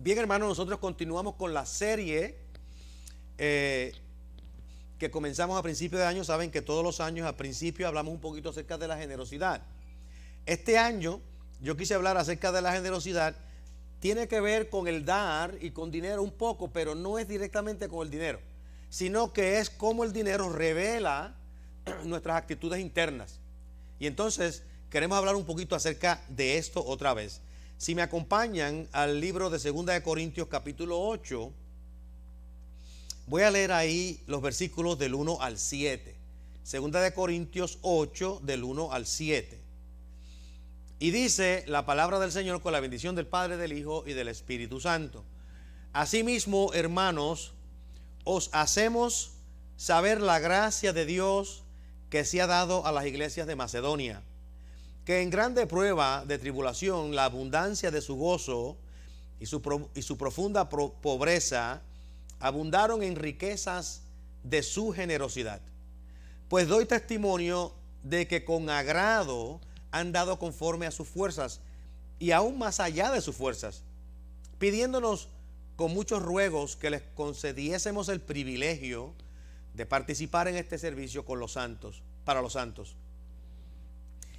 Bien, hermanos, nosotros continuamos con la serie que comenzamos a principio de año. Saben que todos los años al principio hablamos un poquito acerca de la generosidad. Este año yo quise hablar acerca de la generosidad. Tiene que ver con el dar y con dinero un poco, pero no es directamente con el dinero, sino que es cómo el dinero revela nuestras actitudes internas. Y entonces queremos hablar un poquito acerca de esto otra vez. Si me acompañan al libro de 2 de Corintios capítulo 8, voy a leer ahí los versículos del 1 al 7. 2 de Corintios 8, del 1 al 7. Y dice la palabra del Señor con la bendición del Padre, del Hijo y del Espíritu Santo. Asimismo, hermanos, os hacemos saber la gracia de Dios que se ha dado a las iglesias de Macedonia, que en grande prueba de tribulación la abundancia de su gozo y su profunda pobreza abundaron en riquezas de su generosidad. Pues doy testimonio de que con agrado han dado conforme a sus fuerzas y aún más allá de sus fuerzas, pidiéndonos con muchos ruegos que les concediésemos el privilegio de participar en este servicio con los santos, para los santos.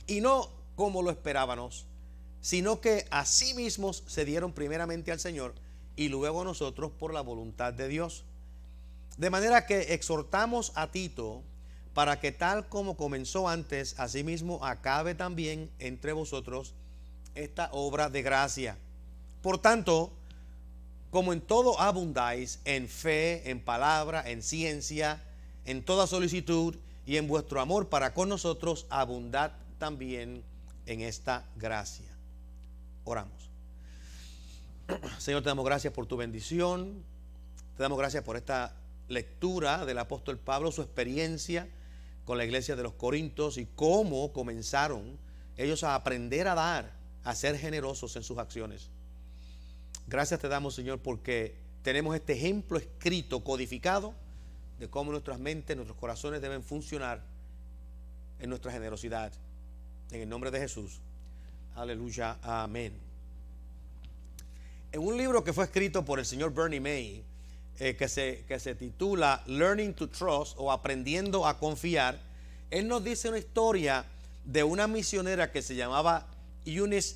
Y no como lo esperábamos, sino que a sí mismos se dieron primeramente al Señor y luego a nosotros por la voluntad de Dios. De manera que exhortamos a Tito para que tal como comenzó antes, asimismo acabe también entre vosotros esta obra de gracia. Por tanto, como en todo abundáis, en fe, en palabra, en ciencia, en toda solicitud y en vuestro amor para con nosotros, abundad también en esta gracia. Oramos. Señor, te damos gracias por tu bendición. Te damos gracias por esta lectura del apóstol Pablo, su experiencia con la iglesia de los Corintios y cómo comenzaron ellos a aprender a dar, a ser generosos en sus acciones. Gracias te damos, Señor, porque tenemos este ejemplo escrito, codificado, de cómo nuestras mentes, nuestros corazones deben funcionar en nuestra generosidad. En el nombre de Jesús. Aleluya. Amén. En un libro que fue escrito por el señor Bernie May, que se titula Learning to Trust o Aprendiendo a Confiar, él nos dice una historia de una misionera que se llamaba Eunice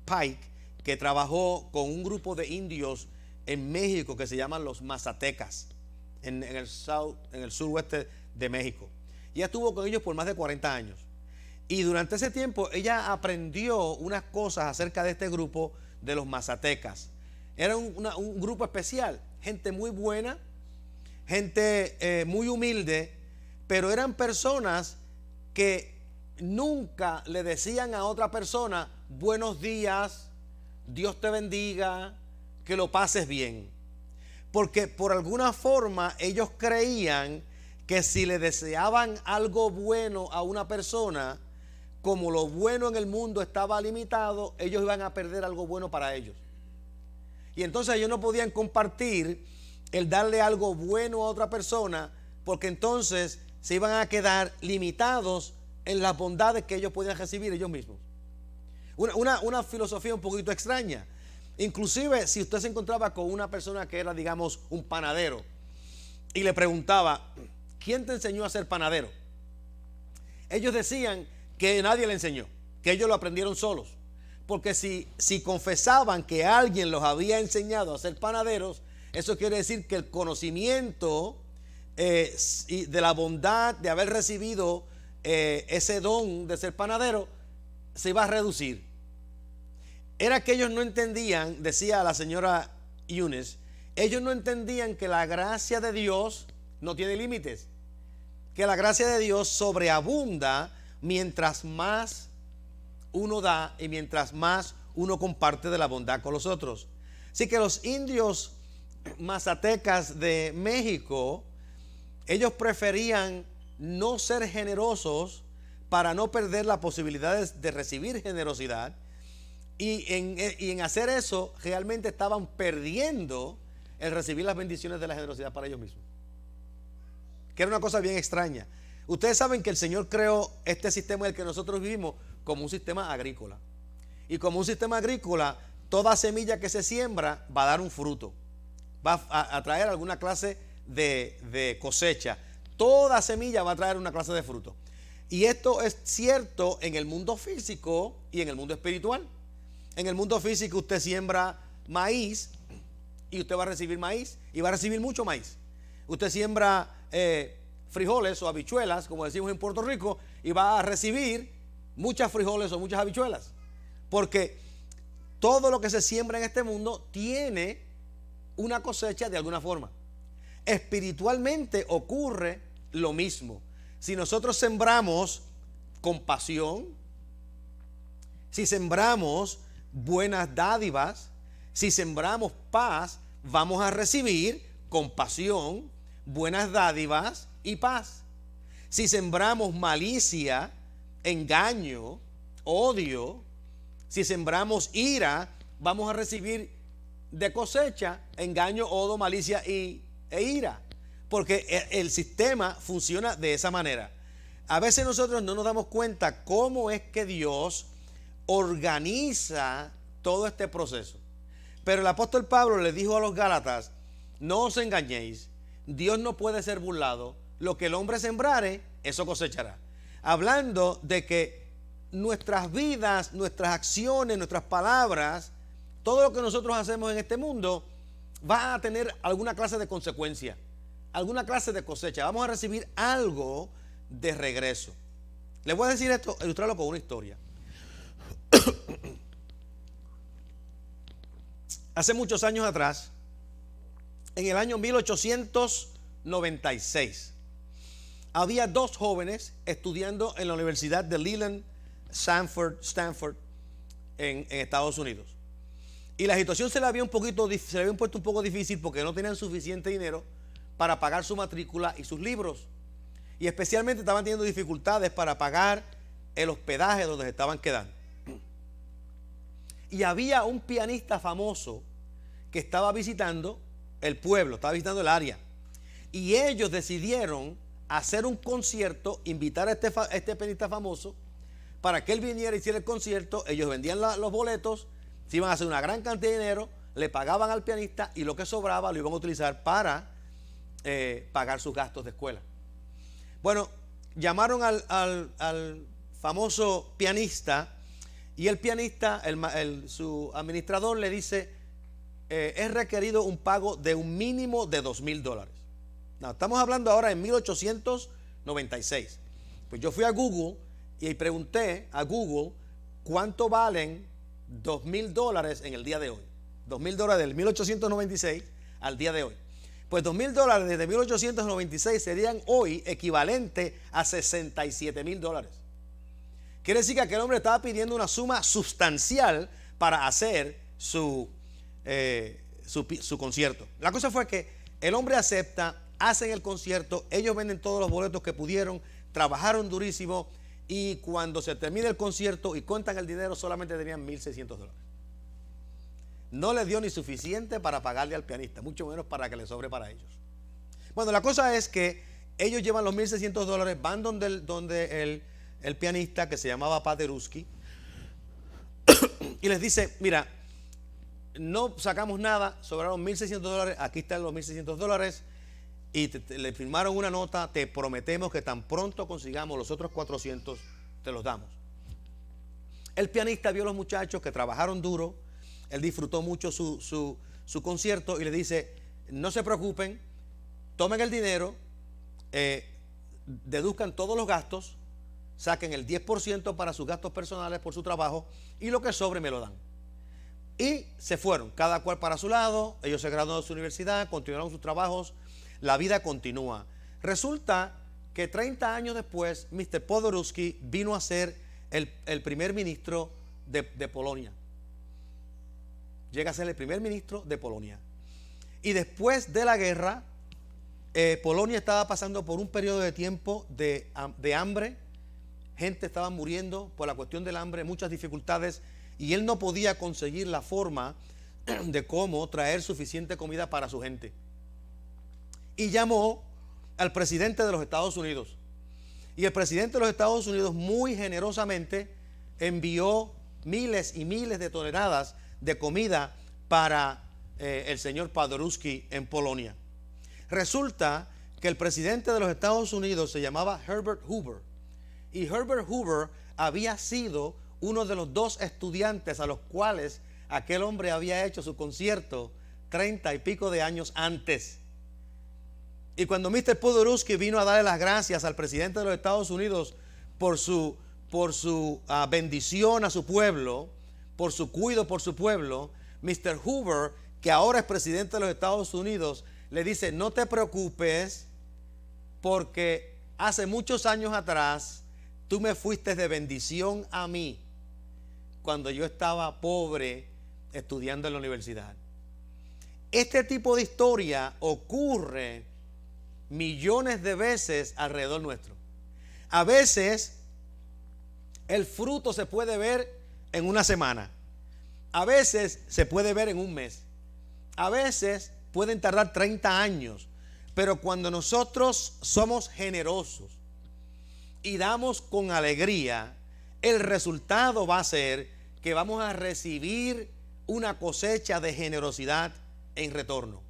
Pike, que trabajó con un grupo de indios en México que se llaman los mazatecas, en el suroeste de México. Y ella estuvo con ellos por más de 40 años. Y durante ese tiempo ella aprendió unas cosas acerca de este grupo de los mazatecas. Era un grupo especial, gente muy buena, gente muy humilde, pero eran personas que nunca le decían a otra persona buenos días, Dios te bendiga, que lo pases bien. Porque por alguna forma ellos creían que si le deseaban algo bueno a una persona, como lo bueno en el mundo estaba limitado, ellos iban a perder algo bueno para ellos. Y entonces ellos no podían compartir el darle algo bueno a otra persona, porque entonces se iban a quedar limitados en las bondades que ellos podían recibir ellos mismos. Una filosofía un poquito extraña. Inclusive si usted se encontraba con una persona que era, digamos, un panadero y le preguntaba, ¿quién te enseñó a ser panadero? Ellos decían que nadie le enseñó, que ellos lo aprendieron solos. Porque si confesaban que alguien los había enseñado a ser panaderos, eso quiere decir que el conocimiento de la bondad de haber recibido ese don de ser panadero se iba a reducir. Era que ellos no entendían, decía la señora Eunice, ellos no entendían que la gracia de Dios no tiene límites, que la gracia de Dios sobreabunda mientras más uno da y mientras más uno comparte de la bondad con los otros. Así que los indios mazatecas de México, ellos preferían no ser generosos para no perder la posibilidad de recibir generosidad, y en hacer eso realmente estaban perdiendo el recibir las bendiciones de la generosidad para ellos mismos, que era una cosa bien extraña. Ustedes saben que el Señor creó este sistema en el que nosotros vivimos como un sistema agrícola. Y como un sistema agrícola toda semilla que se siembra va a dar un fruto, va a traer alguna clase de cosecha. Toda semilla va a traer una clase de fruto. Y esto es cierto en el mundo físico y en el mundo espiritual. En el mundo físico usted siembra maíz y usted va a recibir maíz y va a recibir mucho maíz. Usted siembra frijoles o habichuelas, como decimos en Puerto Rico, y va a recibir muchas frijoles o muchas habichuelas. Porque todo lo que se siembra en este mundo tiene una cosecha de alguna forma. Espiritualmente ocurre lo mismo. Si nosotros sembramos compasión, si sembramos buenas dádivas, si sembramos paz, vamos a recibir compasión, buenas dádivas y paz. Si sembramos malicia, engaño, odio, si sembramos ira, vamos a recibir de cosecha engaño, odio, malicia e ira. Porque el sistema funciona de esa manera. A veces nosotros no nos damos cuenta cómo es que Dios organiza todo este proceso. Pero el apóstol Pablo le dijo a los Gálatas: no os engañéis, Dios no puede ser burlado, lo que el hombre sembrare, eso cosechará. Hablando de que nuestras vidas, nuestras acciones, nuestras palabras, todo lo que nosotros hacemos en este mundo va a tener alguna clase de consecuencia, alguna clase de cosecha. Vamos a recibir algo de regreso. Les voy a decir esto, ilustrarlo con una historia. Hace muchos años atrás, en el año 1896, había dos jóvenes estudiando en la Universidad de Leland, Stanford, en Estados Unidos. Y la situación se le había puesto un poco difícil porque no tenían suficiente dinero para pagar su matrícula y sus libros. Y especialmente estaban teniendo dificultades para pagar el hospedaje donde se estaban quedando. Y había un pianista famoso que estaba visitando el pueblo, estaba visitando el área. Y ellos decidieron hacer un concierto, invitar a este pianista famoso para que él viniera y hiciera el concierto. Ellos vendían los boletos, se iban a hacer una gran cantidad de dinero, le pagaban al pianista y lo que sobraba lo iban a utilizar para pagar sus gastos de escuela. Bueno, llamaron al famoso pianista y el pianista, su administrador le dice: es requerido un pago de un mínimo de $2,000. No, estamos hablando ahora en 1896. Pues yo fui a Google y pregunté a Google cuánto valen $2,000 en el día de hoy. $2,000 del 1896 al día de hoy. Pues $2,000 desde 1896 serían hoy equivalente a $67,000. Quiere decir que aquel hombre estaba pidiendo una suma sustancial para hacer su concierto. La cosa fue que el hombre acepta, hacen el concierto, ellos venden todos los boletos que pudieron, trabajaron durísimo y cuando se termina el concierto y cuentan el dinero solamente tenían $1,600. No les dio ni suficiente para pagarle al pianista, mucho menos para que le sobre para ellos. Bueno, la cosa es que ellos llevan los $1,600, van donde el pianista que se llamaba Paderewski y les dice: mira, no sacamos nada, sobraron $1,600, aquí están los $1,600 y le firmaron una nota, te prometemos que tan pronto consigamos los otros 400, te los damos. El pianista vio a los muchachos que trabajaron duro, él disfrutó mucho su concierto y le dice: no se preocupen, tomen el dinero, deduzcan todos los gastos, saquen el 10% para sus gastos personales por su trabajo y lo que sobre me lo dan. Y se fueron, cada cual para su lado, ellos se graduaron de su universidad, continuaron sus trabajos, la vida continúa. Resulta que 30 años después, Mr. Paderewski vino a ser el primer ministro de Polonia. Llega a ser el primer ministro de Polonia. Y después de la guerra, Polonia estaba pasando por un periodo de tiempo de hambre. Gente estaba muriendo por la cuestión del hambre, muchas dificultades, y él no podía conseguir la forma de cómo traer suficiente comida para su gente. Y llamó al presidente de los Estados Unidos. Y el presidente de los Estados Unidos muy generosamente envió miles y miles de toneladas de comida para el señor Paderewski en Polonia. Resulta que el presidente de los Estados Unidos se llamaba Herbert Hoover, y Herbert Hoover había sido uno de los 2 estudiantes a los cuales aquel hombre había hecho su concierto 30 y pico de años antes. Y cuando Mr. Paderewski vino a darle las gracias al presidente de los Estados Unidos por su bendición a su pueblo, por su cuidado por su pueblo, Mr. Hoover, que ahora es presidente de los Estados Unidos, le dice: no te preocupes, porque hace muchos años atrás tú me fuiste de bendición a mí cuando yo estaba pobre estudiando en la universidad. Este tipo de historia ocurre millones de veces alrededor nuestro. A veces el fruto se puede ver en una semana, a veces se puede ver en un mes, a veces pueden tardar 30 años, pero cuando nosotros somos generosos y damos con alegría, el resultado va a ser que vamos a recibir una cosecha de generosidad en retorno.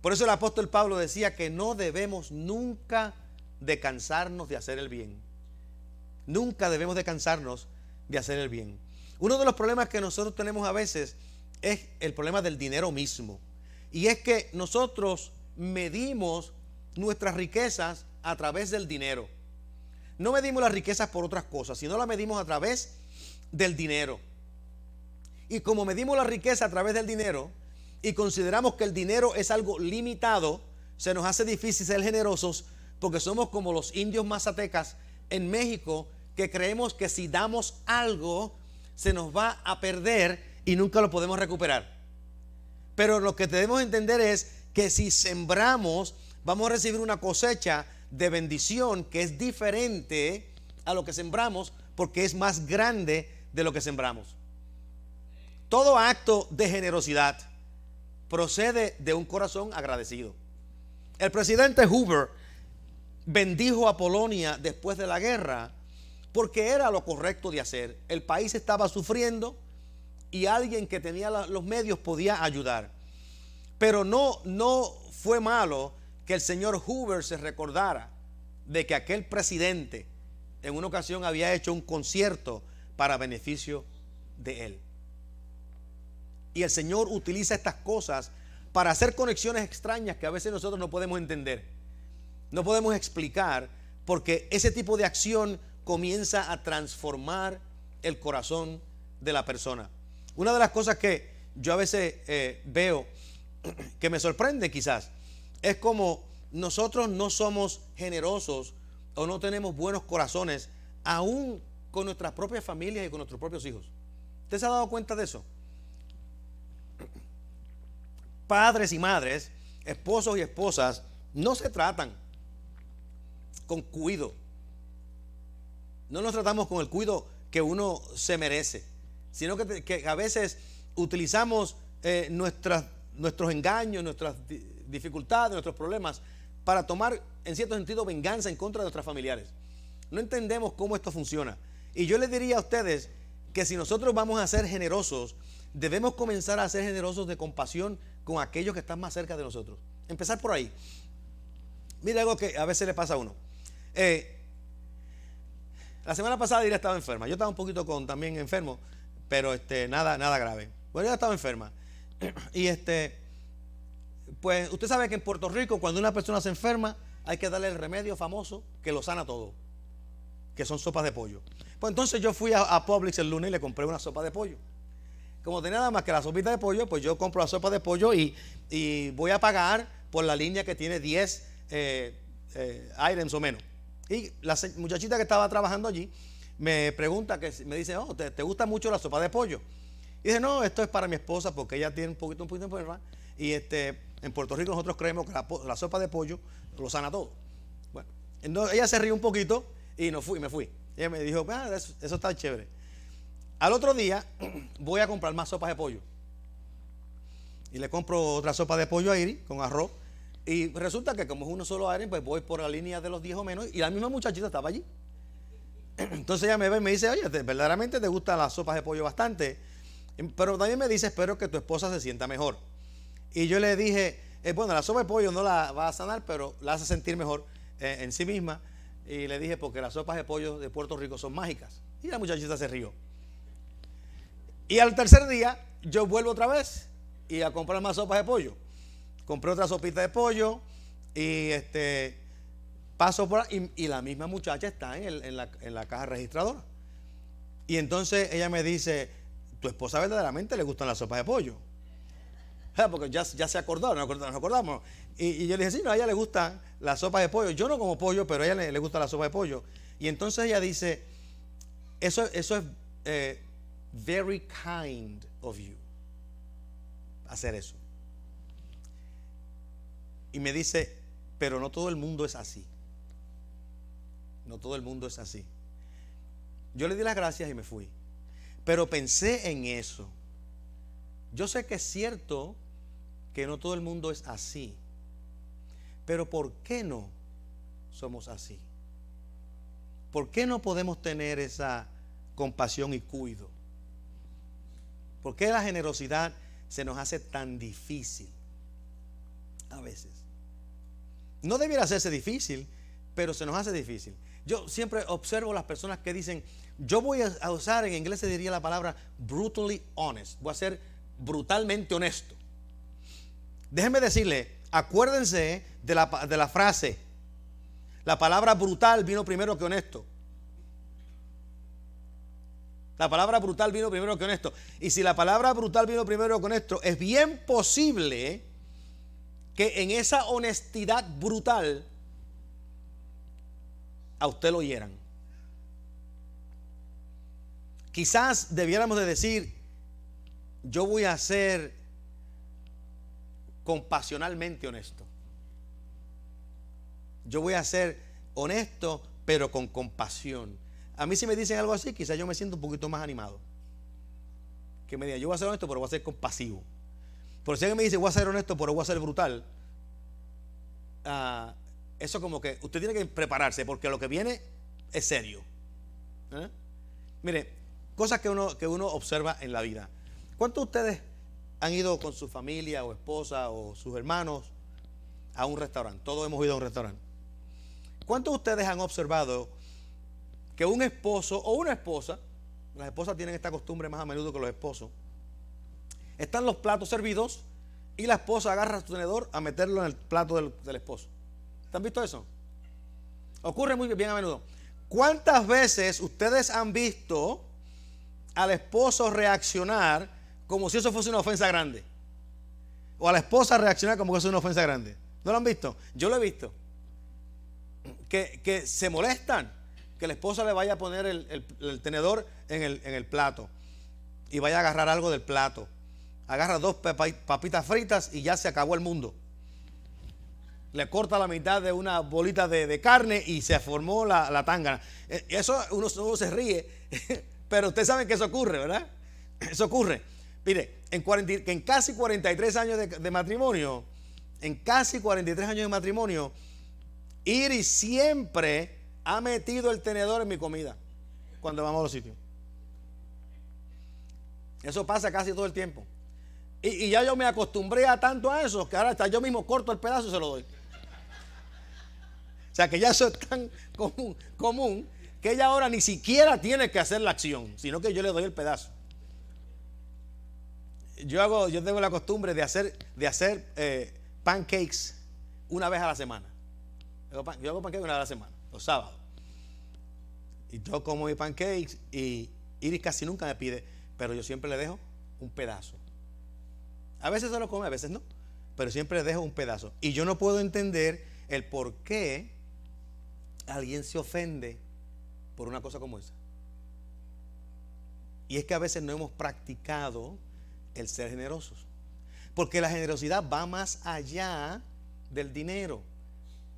Por eso el apóstol Pablo decía que no debemos nunca de cansarnos de hacer el bien. Nunca debemos de cansarnos de hacer el bien. Uno de los problemas que nosotros tenemos a veces es el problema del dinero mismo. Y es que nosotros medimos nuestras riquezas a través del dinero. No medimos las riquezas por otras cosas, sino las medimos a través del dinero. Y como medimos la riqueza a través del dinero y consideramos que el dinero es algo limitado, se nos hace difícil ser generosos, porque somos como los indios mazatecas en México, que creemos que si damos algo se nos va a perder y nunca lo podemos recuperar. Pero lo que debemos entender es que si sembramos, vamos a recibir una cosecha de bendición que es diferente a lo que sembramos, porque es más grande de lo que sembramos. Todo acto de generosidad procede de un corazón agradecido. El presidente Hoover bendijo a Polonia después de la guerra porque era lo correcto de hacer. El país estaba sufriendo y alguien que tenía los medios podía ayudar. Pero no fue malo que el señor Hoover se recordara de que aquel presidente en una ocasión había hecho un concierto para beneficio de él. Y el Señor utiliza estas cosas para hacer conexiones extrañas que a veces nosotros no podemos entender, no podemos explicar, porque ese tipo de acción comienza a transformar el corazón de la persona. Una de las cosas que yo a veces veo que me sorprende quizás es como nosotros no somos generosos o no tenemos buenos corazones aún con nuestras propias familias y con nuestros propios hijos. ¿Usted se ha dado cuenta de eso? Padres y madres, esposos y esposas no se tratan con cuidado. No nos tratamos con el cuidado que uno se merece, sino que a veces utilizamos nuestros engaños, nuestras dificultades, nuestros problemas para tomar en cierto sentido venganza en contra de nuestros familiares. No entendemos cómo esto funciona. Y yo les diría a ustedes que si nosotros vamos a ser generosos, debemos comenzar a ser generosos de compasión con aquellos que están más cerca de nosotros. Empezar por ahí. Mira algo que a veces le pasa a uno. La semana pasada Ira estaba enferma. Yo estaba un poquito también enfermo, pero nada grave. Bueno, ella estaba enferma. Y pues usted sabe que en Puerto Rico, cuando una persona se enferma, hay que darle el remedio famoso que lo sana todo, que son sopas de pollo. Pues entonces yo fui a Publix el lunes y le compré una sopa de pollo. Como tenía nada más que la sopita de pollo, pues yo compro la sopa de pollo y voy a pagar por la línea que tiene 10 items o menos. Y la muchachita que estaba trabajando allí me pregunta, me dice: oh, ¿te gusta mucho la sopa de pollo? Y dice: no, esto es para mi esposa porque ella tiene un poquito de enferma. Y en Puerto Rico nosotros creemos que la sopa de pollo lo sana todo. Bueno, entonces ella se rió un poquito y me fui. Ella me dijo: eso está chévere. Al otro día voy a comprar más sopas de pollo. Y le compro otra sopa de pollo a Iri con arroz. Y resulta que como es uno solo Iri, pues voy por la línea de los 10 o menos. Y la misma muchachita estaba allí. Entonces ella me ve y me dice: oye, verdaderamente te gustan las sopas de pollo bastante. Pero también me dice, espero que tu esposa se sienta mejor. Y yo le dije, bueno, la sopa de pollo no la va a sanar, pero la hace sentir mejor en sí misma. Y le dije, porque las sopas de pollo de Puerto Rico son mágicas. Y la muchachita se rió. Y al tercer día, yo vuelvo otra vez y a comprar más sopas de pollo. Compré otra sopita de pollo y paso por ahí, y la misma muchacha está en la caja registradora. Y entonces ella me dice, tu esposa verdaderamente le gustan las sopas de pollo. Porque ya se acordaron, nos acordamos. Y yo le dije, sí, no, a ella le gustan las sopas de pollo. Yo no como pollo, pero a ella le gusta la sopa de pollo. Y entonces ella dice, eso es very kind of you, hacer eso. Y me dice, pero no todo el mundo es así. No todo el mundo es así. Yo le di las gracias y me fui. Pero pensé en eso. Yo sé que es cierto que no todo el mundo es así. Pero ¿por qué no somos así? ¿Por qué no podemos tener esa compasión y cuidado? ¿Por qué la generosidad se nos hace tan difícil a veces? No debiera hacerse difícil, pero se nos hace difícil. Yo siempre observo las personas que dicen, yo voy a usar, en inglés se diría la palabra brutally honest, voy a ser brutalmente honesto. Déjenme decirle, acuérdense de la frase, la palabra brutal vino primero que honesto. La palabra brutal vino primero que honesto. Y si la palabra brutal vino primero que honesto, es bien posible que en esa honestidad brutal a usted lo hieran. Quizás debiéramos de decir, yo voy a ser compasionalmente honesto. Yo voy a ser honesto, pero con compasión. A mí si me dicen algo así, quizás yo me siento un poquito más animado. Que me digan, yo voy a ser honesto, pero voy a ser compasivo. Por si alguien me dice, voy a ser honesto, pero voy a ser brutal. Eso como que usted tiene que prepararse, porque lo que viene es serio. Mire, cosas que uno observa en la vida. ¿Cuántos de ustedes han ido con su familia o esposa o sus hermanos a un restaurante? Todos hemos ido a un restaurante. ¿Cuántos de ustedes han observado que un esposo o una esposa, las esposas tienen esta costumbre más a menudo que los esposos, están los platos servidos y la esposa agarra su tenedor a meterlo en el plato del esposo? ¿Te han visto eso? Ocurre muy bien a menudo. ¿Cuántas veces ustedes han visto al esposo reaccionar como si eso fuese una ofensa grande? O a la esposa reaccionar como que eso es una ofensa grande. ¿No lo han visto? Yo lo he visto. Que se molestan que la esposa le vaya a poner el tenedor en el plato y vaya a agarrar algo del plato. Agarra dos papitas fritas y ya se acabó el mundo. Le corta la mitad de una bolita de carne y se formó la tángana. Eso uno se ríe, pero ustedes saben que eso ocurre, ¿verdad? Eso ocurre. Mire, en casi 43 años de matrimonio, Iris siempre ha metido el tenedor en mi comida cuando vamos a los sitios. Eso pasa casi todo el tiempo. Y ya yo me acostumbré a tanto a eso que ahora hasta yo mismo corto el pedazo y se lo doy. O sea que ya eso es tan común que ella ahora ni siquiera tiene que hacer la acción, sino que yo le doy el pedazo. Yo tengo la costumbre de hacer pancakes una vez a la semana. Yo hago pancakes una vez a la semana, los sábados. Y yo como mis pancakes y Iris casi nunca me pide, pero yo siempre le dejo un pedazo. A veces se lo come, a veces no, pero siempre le dejo un pedazo. Y yo no puedo entender el por qué alguien se ofende por una cosa como esa. Y es que a veces no hemos practicado el ser generosos, porque la generosidad va más allá del dinero.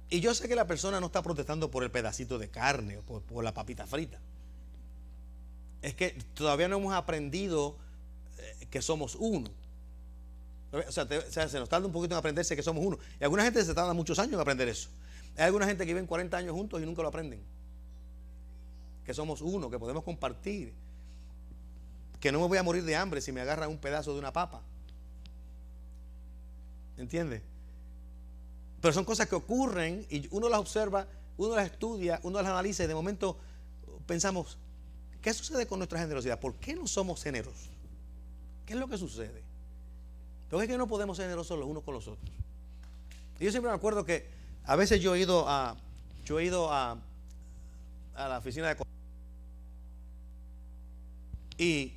Y yo sé que la persona no está protestando por el pedacito de carne o por la papita frita. Es que todavía no hemos aprendido que somos uno. O sea, se nos tarda un poquito en aprenderse que somos uno. Y alguna gente se tarda muchos años en aprender eso. Hay alguna gente que viven 40 años juntos y nunca lo aprenden. Que somos uno, que podemos compartir, que no me voy a morir de hambre si me agarran un pedazo de una papa. ¿Entiendes? Pero son cosas que ocurren y uno las observa, uno las estudia, uno las analiza y de momento pensamos, ¿qué sucede con nuestra generosidad? ¿Por qué no somos generosos? ¿Qué es lo que sucede? Lo que es que no podemos ser generosos los unos con los otros. Y yo siempre me acuerdo que a veces yo he ido a la oficina de y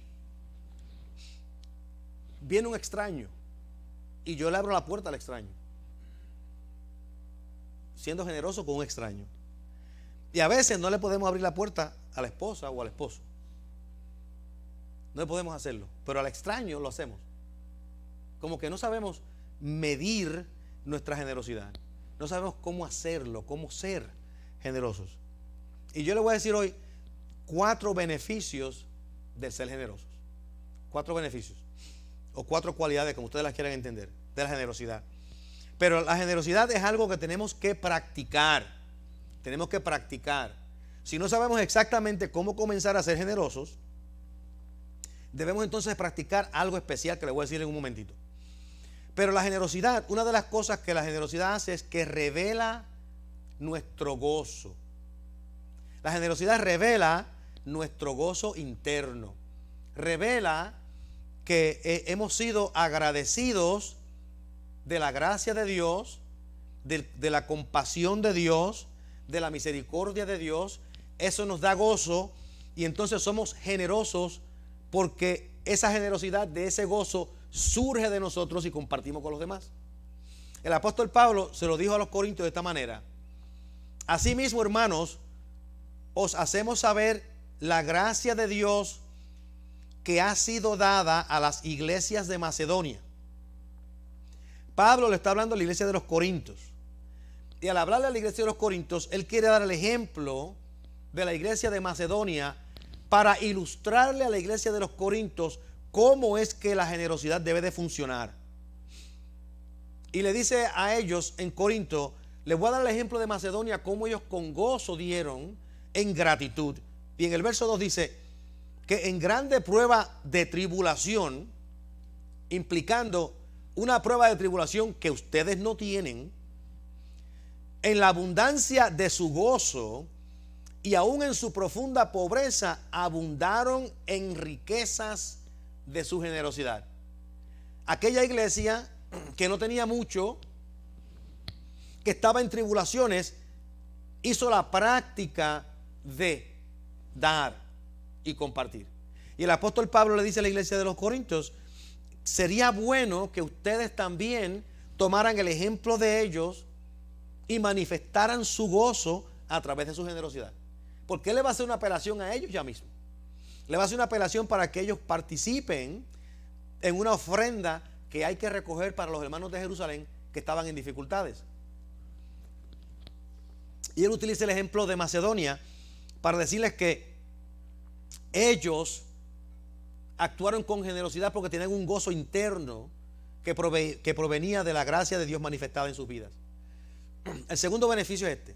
viene un extraño y yo le abro la puerta al extraño, siendo generoso con un extraño. Y a veces no le podemos abrir la puerta a la esposa o al esposo, no podemos hacerlo, pero al extraño lo hacemos. Como que no sabemos medir nuestra generosidad, no sabemos cómo hacerlo, cómo ser generosos. Y yo le voy a decir hoy 4 beneficios de ser generosos. 4 beneficios o 4 cualidades, como ustedes las quieran entender, de la generosidad. Pero la generosidad es algo que tenemos que practicar. Tenemos que practicar. Si no sabemos exactamente cómo comenzar a ser generosos, debemos entonces practicar algo especial que les voy a decir en un momentito. Pero la generosidad, una de las cosas que la generosidad hace es que revela nuestro gozo. La generosidad revela nuestro gozo interno. Revela que hemos sido agradecidos de la gracia de Dios, de la compasión de Dios, de la misericordia de Dios. Eso nos da gozo y entonces somos generosos porque esa generosidad de ese gozo surge de nosotros y compartimos con los demás. El apóstol Pablo se lo dijo a los corintios de esta manera: asimismo, hermanos, os hacemos saber la gracia de Dios que ha sido dada a las iglesias de Macedonia. Pablo le está hablando a la iglesia de los Corintios. Y al hablarle a la iglesia de los Corintios, él quiere dar el ejemplo de la iglesia de Macedonia para ilustrarle a la iglesia de los Corintios cómo es que la generosidad debe de funcionar. Y le dice a ellos en Corinto, les voy a dar el ejemplo de Macedonia, cómo ellos con gozo dieron en gratitud. Y en el verso 2 dice que en grande prueba de tribulación, implicando una prueba de tribulación que ustedes no tienen, en la abundancia de su gozo y aún en su profunda pobreza abundaron en riquezas de su generosidad. Aquella iglesia que no tenía mucho, que estaba en tribulaciones, hizo la práctica de dar y compartir. Y el apóstol Pablo le dice a la iglesia de los Corintios: sería bueno que ustedes también tomaran el ejemplo de ellos y manifestaran su gozo a través de su generosidad. Porque él le va a hacer una apelación a ellos ya mismo. Le va a hacer una apelación para que ellos participen en una ofrenda que hay que recoger para los hermanos de Jerusalén que estaban en dificultades. Y él utiliza el ejemplo de Macedonia para decirles que ellos actuaron con generosidad porque tenían un gozo interno que provenía de la gracia de Dios manifestada en sus vidas. El segundo beneficio es este: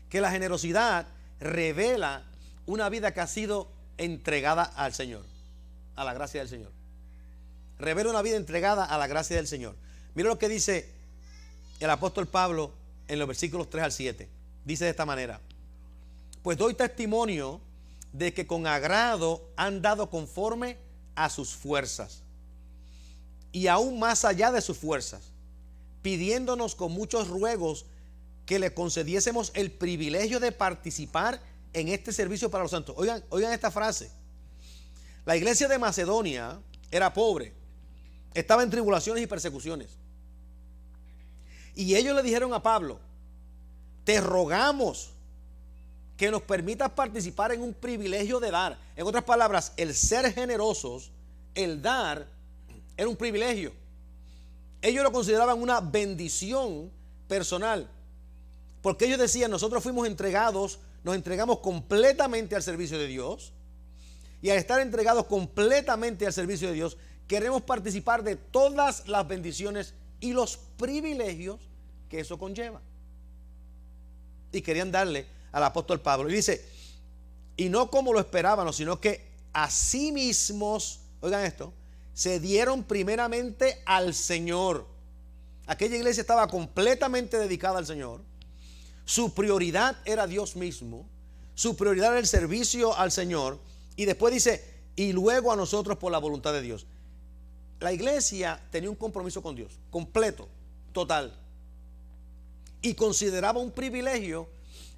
que la generosidad revela una vida que ha sido entregada al Señor, a la gracia del Señor. Revela una vida entregada a la gracia del Señor. Mira lo que dice el apóstol Pablo en los versículos 3 al 7. Dice de esta manera: pues doy testimonio de que con agrado han dado conforme a sus fuerzas y aún más allá de sus fuerzas, pidiéndonos con muchos ruegos que le concediésemos el privilegio de participar en este servicio para los santos. Oigan esta frase. La iglesia de Macedonia era pobre, estaba en tribulaciones y persecuciones. Y ellos le dijeron a Pablo: te rogamos que nos permitas participar en un privilegio de dar. En otras palabras, el ser generosos, el dar, era un privilegio. Ellos lo consideraban una bendición personal, porque ellos decían: nosotros fuimos entregados, nos entregamos completamente al servicio de Dios, y al estar entregados completamente al servicio de Dios, queremos participar de todas las bendiciones y los privilegios que eso conlleva. Y querían darle al apóstol Pablo. Y dice: y no como lo esperábamos, sino que a sí mismos, oigan esto, se dieron primeramente al Señor. Aquella iglesia estaba completamente dedicada al Señor. Su prioridad era Dios mismo. Su prioridad era el servicio al Señor. Y después dice, y luego a nosotros por la voluntad de Dios. La iglesia tenía un compromiso con Dios, completo, total. Y consideraba un privilegio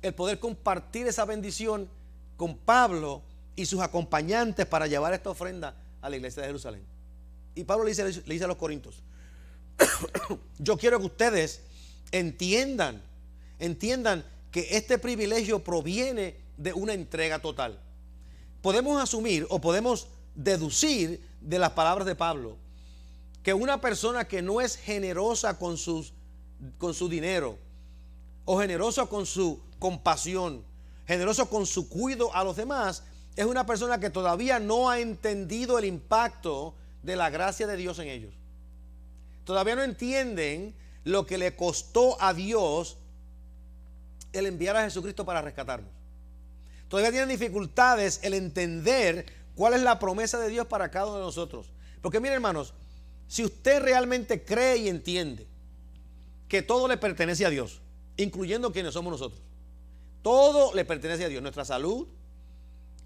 el poder compartir esa bendición con Pablo y sus acompañantes para llevar esta ofrenda a la iglesia de Jerusalén. Y Pablo le dice a los corintios, yo quiero que ustedes entiendan que este privilegio proviene de una entrega total. Podemos asumir o podemos deducir de las palabras de Pablo que una persona que no es generosa con su dinero, o generosa con su compasión, generoso con su cuidado a los demás, es una persona que todavía no ha entendido el impacto de la gracia de Dios en ellos. Todavía no entienden lo que le costó a Dios el enviar a Jesucristo para rescatarnos. Todavía tienen dificultades el entender cuál es la promesa de Dios para cada uno de nosotros. Porque miren, hermanos, si usted realmente cree y entiende que todo le pertenece a Dios, incluyendo quienes somos nosotros, todo le pertenece a Dios, nuestra salud,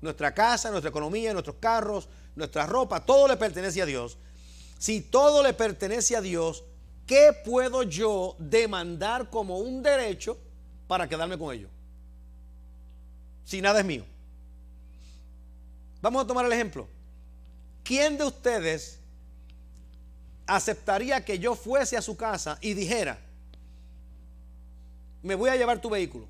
nuestra casa, nuestra economía, nuestros carros, nuestra ropa, todo le pertenece a Dios. Si todo le pertenece a Dios, ¿qué puedo yo demandar como un derecho para quedarme con ello? Si nada es mío. Vamos a tomar el ejemplo. ¿Quién de ustedes aceptaría que yo fuese a su casa y dijera, me voy a llevar tu vehículo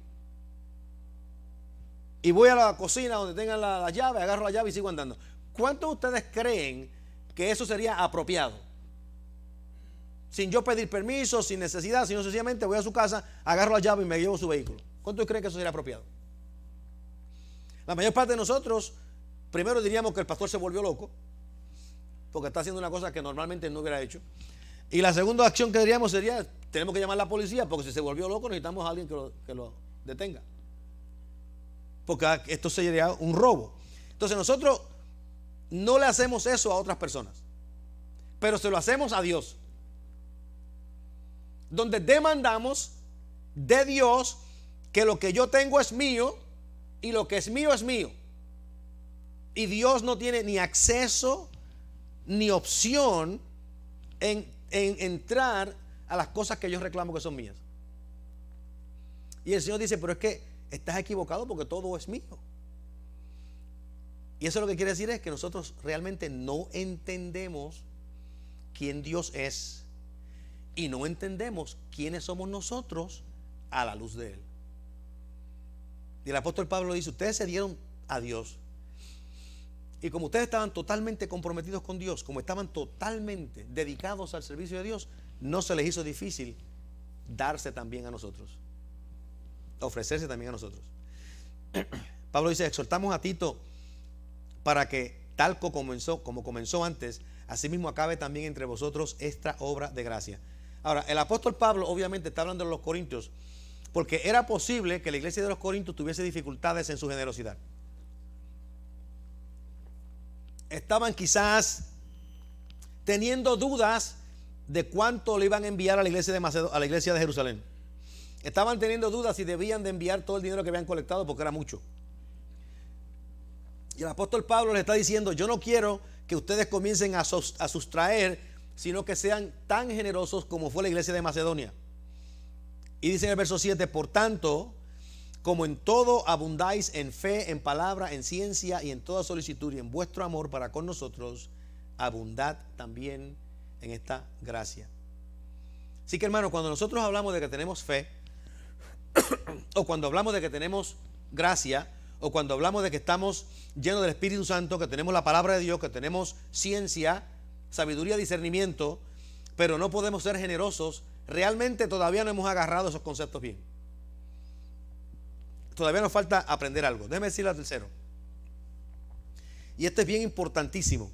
y voy a la cocina donde tengan la llave, agarro la llave y sigo andando? ¿Cuántos de ustedes creen que eso sería apropiado? Sin yo pedir permiso, sin necesidad, sino sencillamente voy a su casa, agarro la llave y me llevo su vehículo. ¿Cuántos creen que eso sería apropiado? La mayor parte de nosotros, primero diríamos que el pastor se volvió loco, porque está haciendo una cosa que normalmente no hubiera hecho. Y la segunda acción que diríamos sería, tenemos que llamar a la policía, porque si se volvió loco necesitamos a alguien que lo detenga. Porque esto sería un robo. Entonces nosotros no le hacemos eso a otras personas, pero se lo hacemos a Dios, donde demandamos de Dios que lo que yo tengo es mío y lo que es mío. Y Dios no tiene ni acceso ni opción en entrar a las cosas que yo reclamo que son mías. Y el Señor dice, pero es que estás equivocado porque todo es mío. Y eso lo que quiere decir es que nosotros realmente no entendemos quién Dios es y no entendemos quiénes somos nosotros a la luz de Él. Y el apóstol Pablo dice, ustedes se dieron a Dios. Y como ustedes estaban totalmente comprometidos con Dios, como estaban totalmente dedicados al servicio de Dios, no se les hizo difícil darse también a nosotros, ofrecerse también a nosotros. Pablo dice, exhortamos a Tito para que tal como comenzó antes, asimismo acabe también entre vosotros esta obra de gracia. Ahora, el apóstol Pablo obviamente está hablando de los corintios, porque era posible que la iglesia de los corintios tuviese dificultades en su generosidad. Estaban quizás teniendo dudas de cuánto le iban a enviar a la iglesia de Jerusalén. Estaban teniendo dudas si debían de enviar todo el dinero que habían colectado, porque era mucho. Y el apóstol Pablo les está diciendo, yo no quiero que ustedes comiencen a sustraer, sino que sean tan generosos como fue la iglesia de Macedonia. Y dice en el verso 7, por tanto, como en todo abundáis en fe, en palabra, en ciencia y en toda solicitud y en vuestro amor para con nosotros, abundad también en esta gracia. Así que, hermano, cuando nosotros hablamos de que tenemos fe, o cuando hablamos de que tenemos gracia, o cuando hablamos de que estamos llenos del Espíritu Santo, que tenemos la palabra de Dios, que tenemos ciencia, sabiduría, discernimiento, pero no podemos ser generosos, realmente todavía no hemos agarrado esos conceptos bien. Todavía nos falta aprender algo. Déjeme decirle al tercero. Y esto es bien importantísimo.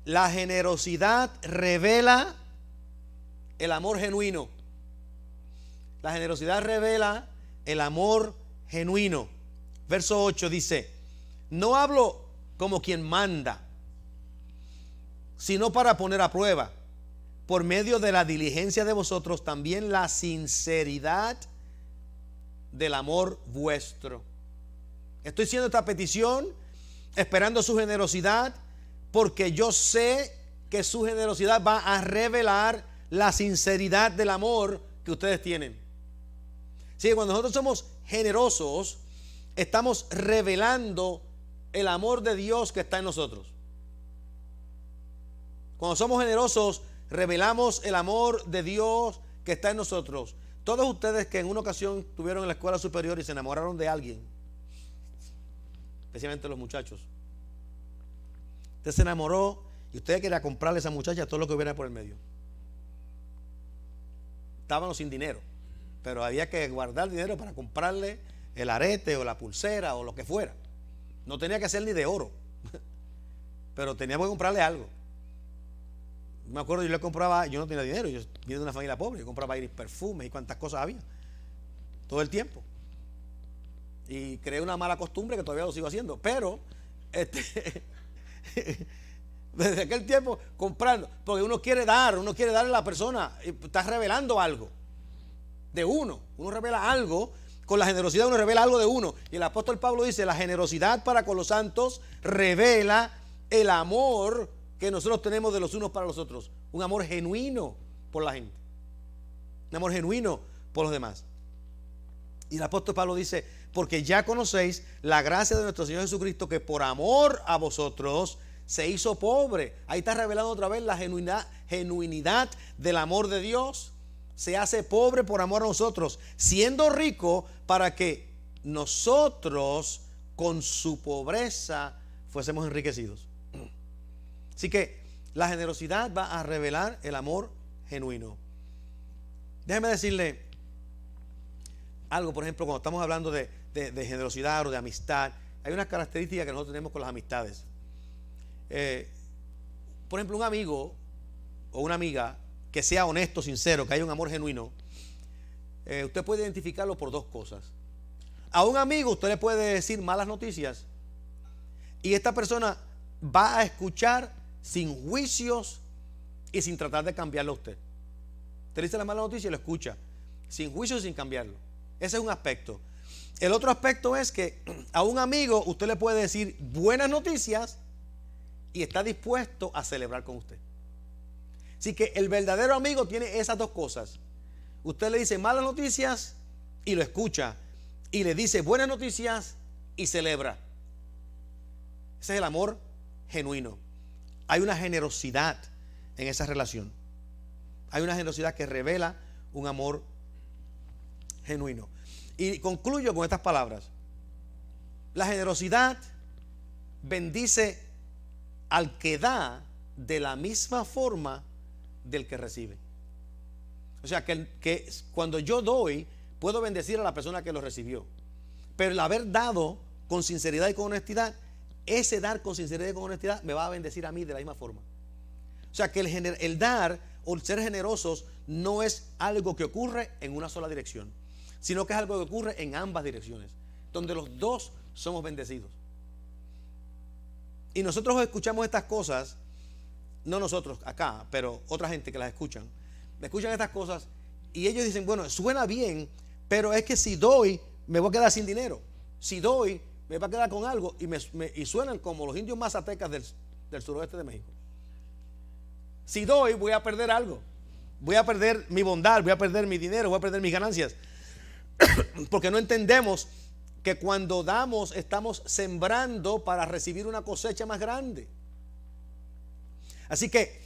La generosidad revela el amor genuino. La generosidad revela el amor genuino. Verso 8 dice, no hablo como quien manda, sino para poner a prueba, por medio de la diligencia de vosotros, también la sinceridad del amor vuestro. Estoy haciendo esta petición esperando su generosidad, porque yo sé que su generosidad va a revelar la sinceridad del amor que ustedes tienen. Sí, cuando nosotros somos generosos, estamos revelando el amor de Dios que está en nosotros. Cuando somos generosos, revelamos el amor de Dios que está en nosotros. Todos ustedes que en una ocasión estuvieron en la escuela superior y se enamoraron de alguien, especialmente los muchachos, usted se enamoró y usted quería comprarle a esa muchacha todo lo que hubiera por el medio. Estábamos sin dinero, pero había que guardar dinero para comprarle el arete o la pulsera o lo que fuera. No tenía que ser ni de oro, pero teníamos que comprarle algo. Me acuerdo, yo le compraba, yo no tenía dinero, yo vine de una familia pobre, yo compraba perfumes y cuantas cosas había todo el tiempo, y creé una mala costumbre que todavía lo sigo haciendo, pero desde aquel tiempo comprando, porque uno quiere darle a la persona, está revelando algo de uno revela algo, con la generosidad uno revela algo de uno, y el apóstol Pablo dice, la generosidad para con los santos revela el amor que nosotros tenemos de los unos para los otros, un amor genuino por la gente, un amor genuino por los demás. Y el apóstol Pablo dice, porque ya conocéis la gracia de nuestro Señor Jesucristo, que por amor a vosotros se hizo pobre. Ahí está revelando otra vez la genuinidad del amor de Dios. Se hace pobre por amor a nosotros, siendo rico para que nosotros con su pobreza fuésemos enriquecidos. Así que la generosidad va a revelar el amor genuino. Déjeme decirle algo, por ejemplo, cuando estamos hablando de generosidad o de amistad, hay unas características que nosotros tenemos con las amistades. Por ejemplo, un amigo o una amiga que sea honesto, sincero, que haya un amor genuino, usted puede identificarlo por dos cosas. A un amigo usted le puede decir malas noticias y esta persona va a escuchar sin juicios y sin tratar de cambiarlo a usted. Usted dice la mala noticia y lo escucha sin juicios y sin cambiarlo. Ese es un aspecto. El otro aspecto es que a un amigo usted le puede decir buenas noticias y está dispuesto a celebrar con usted. Así que el verdadero amigo tiene esas dos cosas. Usted le dice malas noticias y lo escucha, y le dice buenas noticias y celebra. Ese es el amor genuino. Hay una generosidad en esa relación. Hay una generosidad que revela un amor genuino. Y concluyo con estas palabras. La generosidad bendice al que da de la misma forma del que recibe. O sea que cuando yo doy, puedo bendecir a la persona que lo recibió, pero el haber dado con sinceridad y con honestidad, ese dar con sinceridad y con honestidad me va a bendecir a mí de la misma forma. O sea que el dar o el ser generosos no es algo que ocurre en una sola dirección, sino que es algo que ocurre en ambas direcciones, donde los dos somos bendecidos. Y nosotros escuchamos estas cosas, no nosotros acá, pero otra gente que las escuchan estas cosas y ellos dicen, bueno, suena bien, pero es que si doy me voy a quedar sin dinero, si doy me va a quedar con algo, y suenan como los indios mazatecas del suroeste de México. Si doy voy a perder algo, voy a perder mi bondad, voy a perder mi dinero, voy a perder mis ganancias, porque no entendemos que cuando damos estamos sembrando para recibir una cosecha más grande. Así que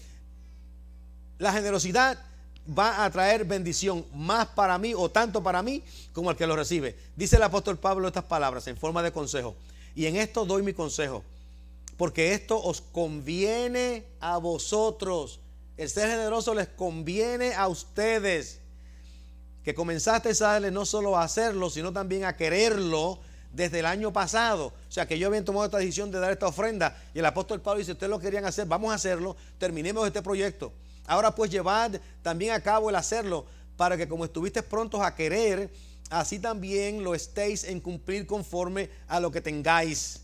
la generosidad va a traer bendición más para mí o tanto para mí como el que lo recibe. Dice el apóstol Pablo estas palabras en forma de consejo. Y en esto doy mi consejo, porque esto os conviene a vosotros. El ser generoso les conviene a ustedes, que comenzasteis a darle no solo a hacerlo, sino también a quererlo desde el año pasado. O sea que yo había tomado esta decisión de dar esta ofrenda y el apóstol Pablo dice, ustedes lo querían hacer, vamos a hacerlo, terminemos este proyecto. Ahora pues llevad también a cabo el hacerlo, para que como estuvisteis prontos a querer, así también lo estéis en cumplir conforme a lo que tengáis.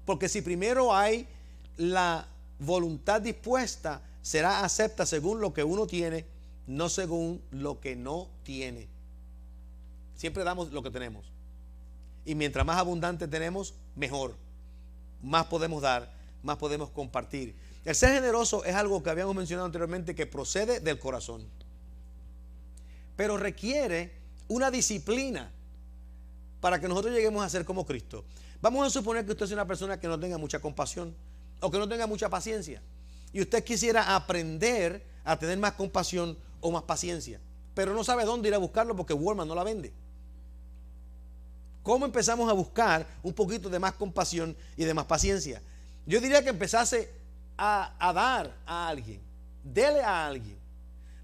Porque si primero hay la voluntad dispuesta, será acepta según lo que uno tiene, no según lo que no tiene. Siempre damos lo que tenemos. Y mientras más abundante tenemos, mejor. Más podemos dar, más podemos compartir. El ser generoso es algo que habíamos mencionado anteriormente, que procede del corazón. Pero requiere una disciplina para que nosotros lleguemos a ser como Cristo. Vamos a suponer que usted es una persona que no tenga mucha compasión o que no tenga mucha paciencia. Y usted quisiera aprender a tener más compasión o más paciencia, pero no sabe dónde ir a buscarlo porque Walmart no la vende. ¿Cómo empezamos a buscar un poquito de más compasión y de más paciencia? Yo diría que empezase a dar a alguien. Dele a alguien.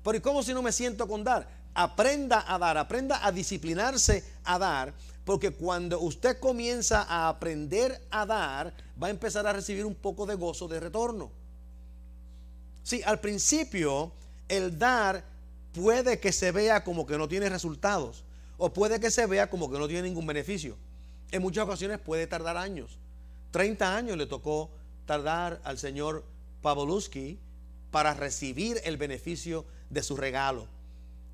Pero ¿y cómo si no me siento con dar? Aprenda a dar, aprenda a disciplinarse a dar, porque cuando usted comienza a aprender a dar, va a empezar a recibir un poco de gozo de retorno. Sí, al principio el dar puede que se vea como que no tiene resultados, o puede que se vea como que no tiene ningún beneficio. En muchas ocasiones puede tardar años. 30 años le tocó tardar al señor Pavlovsky para recibir el beneficio de su regalo.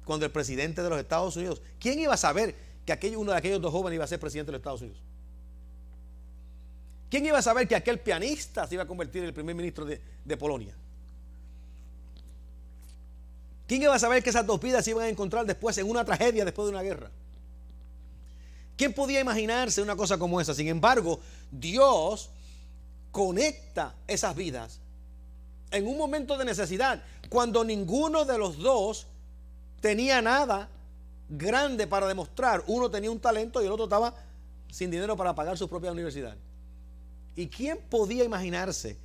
Cuando el presidente de los Estados Unidos, ¿quién iba a saber que uno de aquellos dos jóvenes iba a ser presidente de los Estados Unidos? ¿Quién iba a saber que aquel pianista se iba a convertir en el primer ministro de Polonia? ¿Quién iba a saber que esas dos vidas se iban a encontrar después en una tragedia, después de una guerra? ¿Quién podía imaginarse una cosa como esa? Sin embargo, Dios conecta esas vidas en un momento de necesidad, cuando ninguno de los dos tenía nada grande para demostrar. Uno tenía un talento y el otro estaba sin dinero para pagar su propia universidad. ¿Y quién podía imaginarse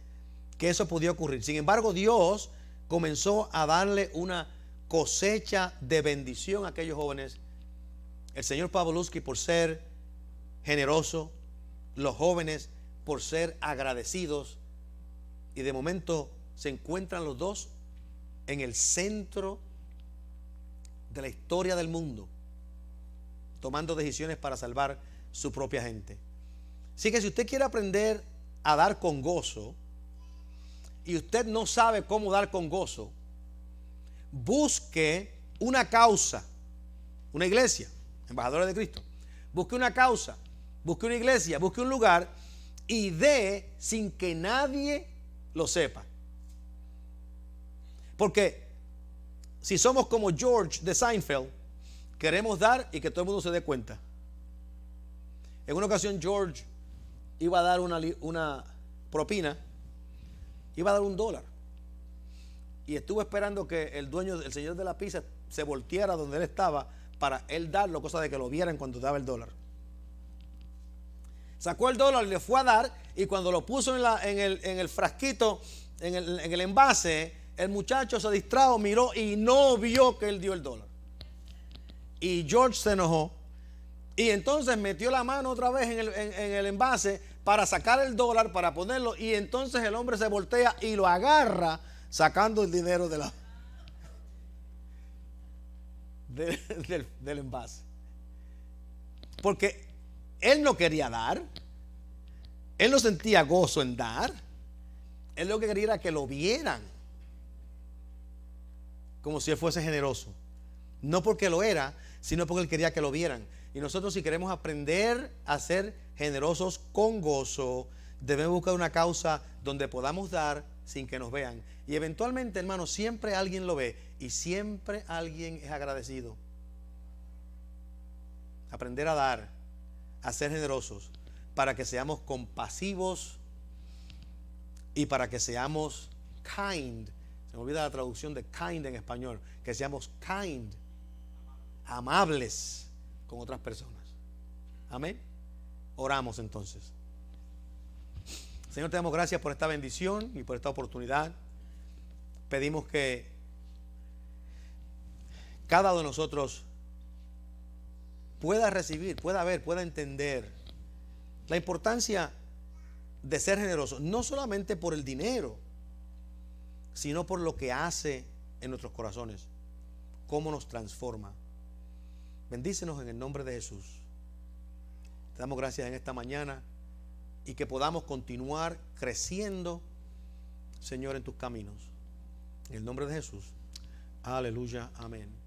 que eso podía ocurrir? Sin embargo, Dios comenzó a darle una cosecha de bendición a aquellos jóvenes. El señor Pavlovsky por ser generoso, los jóvenes por ser agradecidos, y de momento se encuentran los dos en el centro de la historia del mundo, tomando decisiones para salvar su propia gente. Así que si usted quiere aprender a dar con gozo y usted no sabe cómo dar con gozo, busque una causa, una iglesia, embajadores de Cristo. Busque una causa, busque una iglesia, busque un lugar y dé sin que nadie lo sepa. Porque si somos como George de Seinfeld, queremos dar y que todo el mundo se dé cuenta. En una ocasión George iba a dar una propina, iba a dar $1. Y estuvo esperando que el señor de la pizza se volteara donde él estaba para él darlo, cosa de que lo vieran cuando daba el $1. Sacó el $, le fue a dar, y cuando lo puso en el frasquito, en el envase, el muchacho se distrajo, miró y no vio que él dio el $. Y George se enojó y entonces metió la mano otra vez en el envase para sacar el $, para ponerlo, y entonces el hombre se voltea y lo agarra sacando el dinero del envase. Porque él no quería dar, él no sentía gozo en dar, él lo que quería era que lo vieran como si él fuese generoso. No porque lo era, sino porque él quería que lo vieran. Y nosotros, si queremos aprender a ser generosos con gozo, debemos buscar una causa donde podamos dar sin que nos vean. Y eventualmente, hermano, siempre alguien lo ve y siempre alguien es agradecido. Aprender a dar, a ser generosos, para que seamos compasivos y para que seamos kind. Se me olvida la traducción de kind en español. Que seamos kind, amables con otras personas. Amén. Oramos entonces. Señor, te damos gracias por esta bendición y por esta oportunidad. Pedimos que cada uno de nosotros pueda recibir, pueda ver, pueda entender la importancia de ser generoso, no solamente por el dinero, sino por lo que hace en nuestros corazones, cómo nos transforma. Bendícenos en el nombre de Jesús. Te damos gracias en esta mañana y que podamos continuar creciendo, Señor, en tus caminos. En el nombre de Jesús. Aleluya. Amén.